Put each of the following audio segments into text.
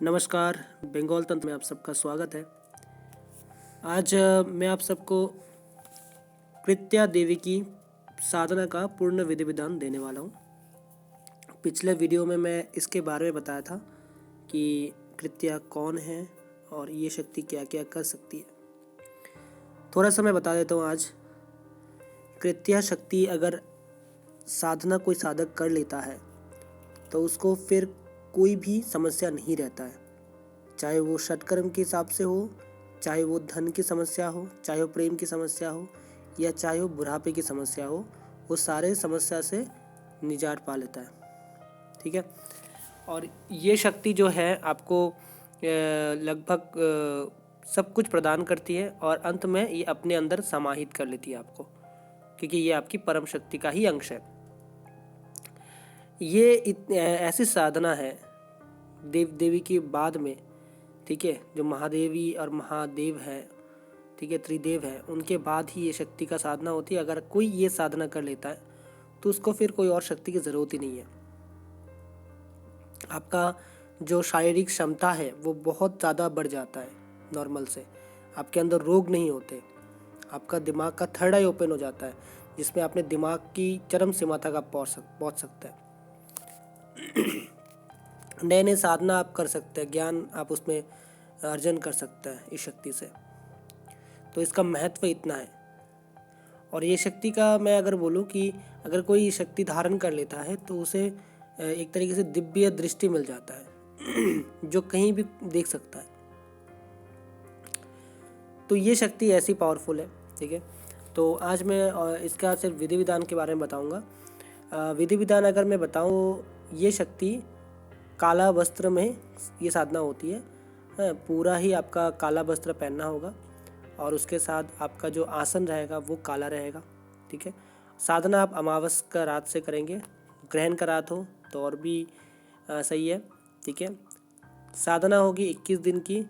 नमस्कार, बंगाल तंत्र में आप सबका स्वागत है। आज मैं आप सबको कृत्या देवी की साधना का पूर्ण विधि विधान देने वाला हूँ। पिछले वीडियो में मैं इसके बारे में बताया था कि कृत्या कौन है और ये शक्ति क्या क्या कर सकती है। थोड़ा सा मैं बता देता हूँ आज। कृत्या शक्ति अगर साधना कोई साधक कर लेता है तो उसको फिर कोई भी समस्या नहीं रहता है, चाहे वो षटकर्म के हिसाब से हो, चाहे वो धन की समस्या हो, चाहे वो प्रेम की समस्या हो, या चाहे वो बुढ़ापे की समस्या हो, वो सारे समस्या से निजात पा लेता है। ठीक है। और ये शक्ति जो है आपको लगभग सब कुछ प्रदान करती है और अंत में ये अपने अंदर समाहित कर लेती है आपको, क्योंकि ये आपकी परम शक्ति का ही अंश है। ये ऐसी साधना है देव देवी के बाद में, ठीक है, जो महादेवी और महादेव है, ठीक है, त्रिदेव है, उनके बाद ही ये शक्ति का साधना होती है। अगर कोई ये साधना कर लेता है तो उसको फिर कोई और शक्ति की ज़रूरत ही नहीं है। आपका जो शारीरिक क्षमता है वो बहुत ज़्यादा बढ़ जाता है नॉर्मल से। आपके अंदर रोग नहीं होते। आपका दिमाग का थर्ड आई ओपन हो जाता है, जिसमें अपने दिमाग की चरम सीमा तक आप पहुँच सकते हैं। नए नए साधना आप कर सकते हैं, ज्ञान आप उसमें अर्जन कर सकते हैं इस शक्ति से। तो इसका महत्व इतना है। और ये शक्ति का मैं अगर बोलूँ कि अगर कोई शक्ति धारण कर लेता है तो उसे एक तरीके से दिव्य दृष्टि मिल जाता है जो कहीं भी देख सकता है। तो ये शक्ति ऐसी पावरफुल है। ठीक है। तो आज मैं इसका सिर्फ विधि विधान के बारे में बताऊंगा। विधि विधान अगर मैं बताऊं, ये शक्ति काला वस्त्र में ये साधना होती है। पूरा ही आपका काला वस्त्र पहनना होगा और उसके साथ आपका जो आसन रहेगा वो काला रहेगा। ठीक है। साधना आप अमावस का रात से करेंगे, ग्रहण का रात हो तो और भी सही है। ठीक है। साधना होगी 21 दिन की।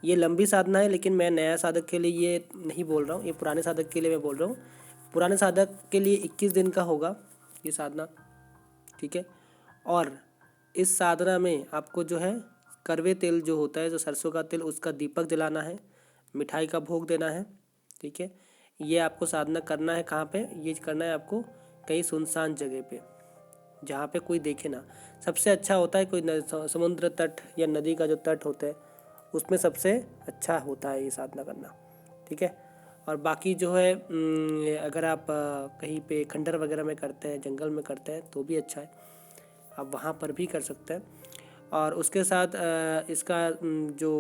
ये लंबी साधना है, लेकिन मैं नया साधक के लिए ये नहीं बोल रहा हूँ, ये पुराने साधक के लिए मैं बोल रहा हूँ। पुराने साधक के लिए 21 दिन का होगा ये साधना। ठीक है। और इस साधना में आपको जो है करवे तेल जो होता है, जो सरसों का तेल, उसका दीपक जलाना है, मिठाई का भोग देना है। ठीक है। ये आपको साधना करना है कहाँ पे? ये करना है आपको कहीं सुनसान जगह पे, जहाँ पे कोई देखे ना। सबसे अच्छा होता है कोई समुद्र तट या नदी का जो तट होता है उसमें सबसे अच्छा होता है ये साधना करना। ठीक है। और बाकी जो है अगर आप कहीं पे खंडर वगैरह में करते हैं, जंगल में करते हैं तो भी अच्छा है, आप वहाँ पर भी कर सकते हैं। और उसके साथ इसका जो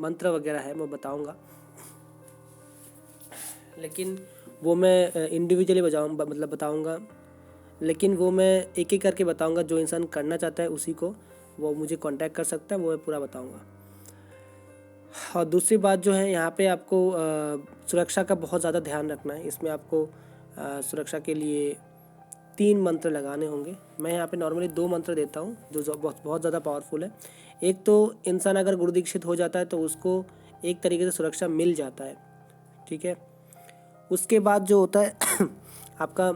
मंत्र वगैरह है मैं बताऊंगा, लेकिन वो मैं इंडिविजुअली बताऊंगा, लेकिन वो मैं एक एक करके बताऊंगा। जो इंसान करना चाहता है उसी को वो मुझे कांटेक्ट कर सकता है, वो मैं पूरा बताऊंगा। और दूसरी बात जो है, यहाँ पे आपको सुरक्षा का बहुत ज़्यादा ध्यान रखना है। इसमें आपको सुरक्षा के लिए 3 मंत्र लगाने होंगे। मैं यहाँ पे नॉर्मली 2 मंत्र देता हूँ जो बहुत ज़्यादा पावरफुल है। एक तो इंसान अगर गुरु दीक्षित हो जाता है तो उसको एक तरीके से सुरक्षा मिल जाता है। ठीक है। उसके बाद जो होता है आपका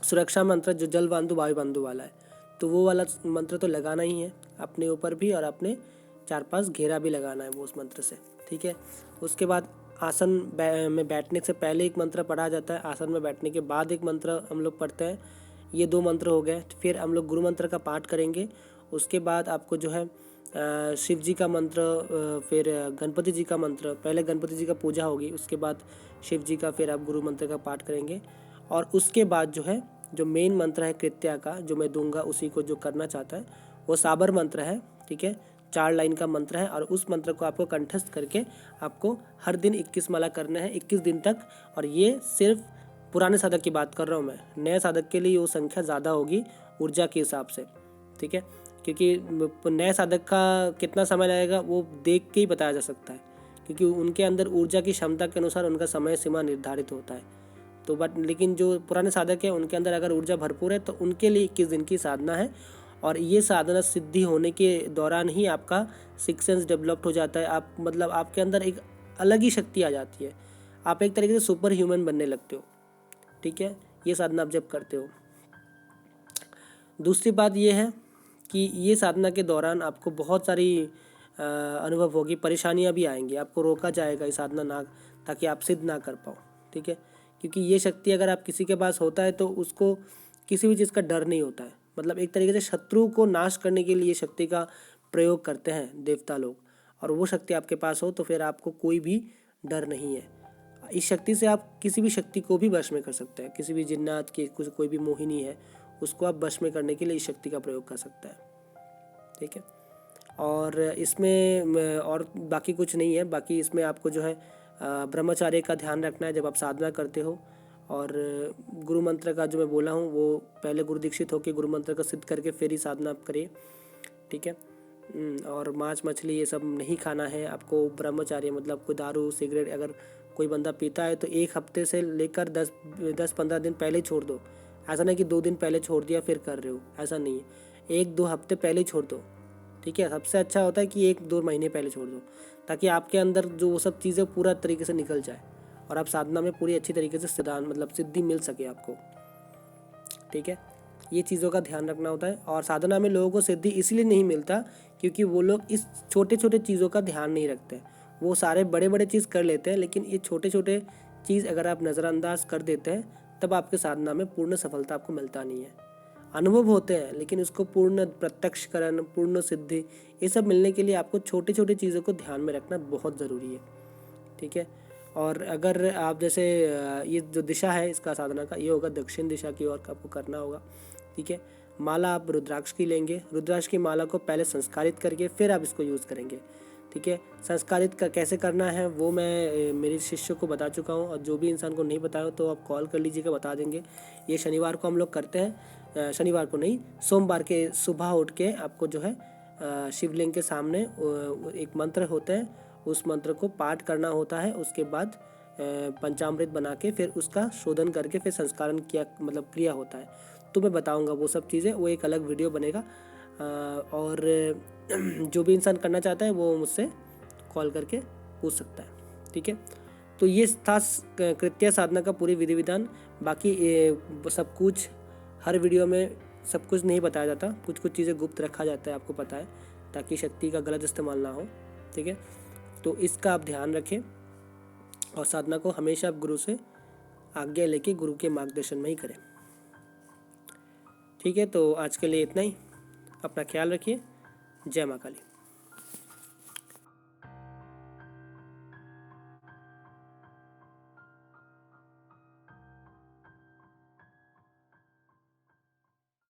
सुरक्षा मंत्र जो जल बंधु वायु बंधु वाला है, तो वो वाला मंत्र तो लगाना ही है अपने ऊपर भी, और अपने 4-5 घेरा भी लगाना है वो उस मंत्र से। ठीक है। उसके बाद आसन में बैठने से पहले एक मंत्र पढ़ा जाता है, आसन में बैठने के बाद एक मंत्र हम लोग पढ़ते हैं। ये 2 मंत्र हो गए। फिर हम लोग गुरु मंत्र का पाठ करेंगे। उसके बाद आपको जो है शिव जी का मंत्र, फिर गणपति जी का मंत्र, पहले गणपति जी का पूजा होगी, उसके बाद शिव जी का, फिर आप गुरु मंत्र का पाठ करेंगे। और उसके बाद जो है जो मेन मंत्र है कृत्या का जो मैं दूंगा, उसी को जो करना चाहता है वो साबर मंत्र है। ठीक है। 4 लाइन का मंत्र है और उस मंत्र को आपको कंठस्थ करके आपको हर दिन 21 माला करना है 21 दिन तक। और ये सिर्फ पुराने साधक की बात कर रहा हूँ मैं, नए साधक के लिए वो संख्या ज़्यादा होगी ऊर्जा के हिसाब से। ठीक है। क्योंकि नए साधक का कितना समय लगेगा वो देख के ही बताया जा सकता है, क्योंकि उनके अंदर ऊर्जा की क्षमता के अनुसार उनका समय सीमा निर्धारित होता है। तो लेकिन जो पुराने साधक है उनके अंदर अगर ऊर्जा भरपूर है तो उनके लिए 21 दिन की साधना है। और ये साधना सिद्धि होने के दौरान ही आपका सिक्स सेंस डेवलप्ड हो जाता है। आप मतलब आपके अंदर एक अलग ही शक्ति आ जाती है, आप एक तरीके से सुपर ह्यूमन बनने लगते हो। ठीक है। ये साधना आप जब करते हो। दूसरी बात ये है कि ये साधना के दौरान आपको बहुत सारी अनुभव होगी, परेशानियां भी आएंगी, आपको रोका जाएगा ये साधना ना, ताकि आप सिद्ध ना कर पाओ। ठीक है, क्योंकि ये शक्ति अगर आप किसी के पास होता है तो उसको किसी भी चीज़ का डर नहीं होता है। मतलब एक तरीके से शत्रु को नाश करने के लिए ये शक्ति का प्रयोग करते हैं देवता लोग, और वो शक्ति आपके पास हो तो फिर आपको कोई भी डर नहीं है। इस शक्ति से आप किसी भी शक्ति को भी वश में कर सकते हैं। किसी भी जिन्नात की कोई भी मोहिनी है उसको आप वश में करने के लिए इस शक्ति का प्रयोग कर सकते हैं। ठीक है, और इसमें और बाकी कुछ नहीं है। बाकी इसमें आपको जो है ब्रह्मचार्य का ध्यान रखना है जब आप साधना करते हो, और गुरु मंत्र का जो मैं बोला हूँ वो पहले गुरु दीक्षित होकर गुरु मंत्र का सिद्ध करके फिर ही साधना आप करिए। ठीक है, और मांस मछली ये सब नहीं खाना है आपको। ब्रह्मचार्य मतलब कोई दारू सिगरेट अगर कोई बंदा पीता है तो 1 हफ्ते से लेकर 10-15 दिन पहले ही छोड़ दो। ऐसा नहीं कि 2 दिन पहले छोड़ दिया फिर कर रहे हो, ऐसा नहीं है। 1-2 हफ्ते पहले ही छोड़ दो। ठीक है, सबसे अच्छा होता है कि 1-2 महीने पहले छोड़ दो, ताकि आपके अंदर जो वो सब चीज़ें पूरा तरीके से निकल जाए और आप साधना में पूरी अच्छी तरीके से सिद्धि मिल सके आपको। ठीक है, ये चीज़ों का ध्यान रखना होता है। और साधना में लोगों को सिद्धि इसलिए नहीं मिलता क्योंकि वो लोग इस छोटे छोटे चीज़ों का ध्यान नहीं रखते। वो सारे बड़े बड़े चीज़ कर लेते हैं, लेकिन ये छोटे छोटे चीज़ अगर आप नज़रअंदाज कर देते हैं तब आपके साधना में पूर्ण सफलता आपको मिलता नहीं है। अनुभव होते हैं लेकिन उसको पूर्ण प्रत्यक्षकरण, पूर्ण सिद्धि, ये सब मिलने के लिए आपको छोटी छोटी चीज़ों को ध्यान में रखना बहुत ज़रूरी है। ठीक है, और अगर आप जैसे ये जो दिशा है इसका साधना का, ये होगा दक्षिण दिशा की ओर आपको करना होगा। ठीक है, माला आप रुद्राक्ष की लेंगे। रुद्राक्ष की माला को पहले संस्कारित करके फिर आप इसको यूज़ करेंगे। ठीक है, संस्कारित कैसे करना है वो मैं मेरे शिष्य को बता चुका हूँ, और जो भी इंसान को नहीं बताया तो आप कॉल कर लीजिएगा, बता देंगे। ये शनिवार को हम लोग करते हैं, शनिवार को नहीं, सोमवार के सुबह उठ के आपको जो है शिवलिंग के सामने एक मंत्र होता है, उस मंत्र को पाठ करना होता है। उसके बाद पंचामृत बना के फिर उसका शोधन करके फिर संस्कारण किया मतलब क्रिया होता है। तो मैं बताऊंगा वो सब चीज़ें, वो एक अलग वीडियो बनेगा। और जो भी इंसान करना चाहता है वो मुझसे कॉल करके पूछ सकता है। ठीक है, तो ये था कृत्य साधना का पूरी विधि विधान। बाकी सब कुछ हर वीडियो में सब कुछ नहीं बताया जाता, कुछ कुछ चीज़ें गुप्त रखा जाता है, आपको पता है, ताकि शक्ति का गलत इस्तेमाल ना हो। ठीक है, तो इसका आप ध्यान रखें और साधना को हमेशा आप गुरु से आज्ञा लेके गुरु के मार्गदर्शन में ही करें। ठीक है, तो आज के लिए इतना ही। अपना ख्याल रखिए। जय मां काली।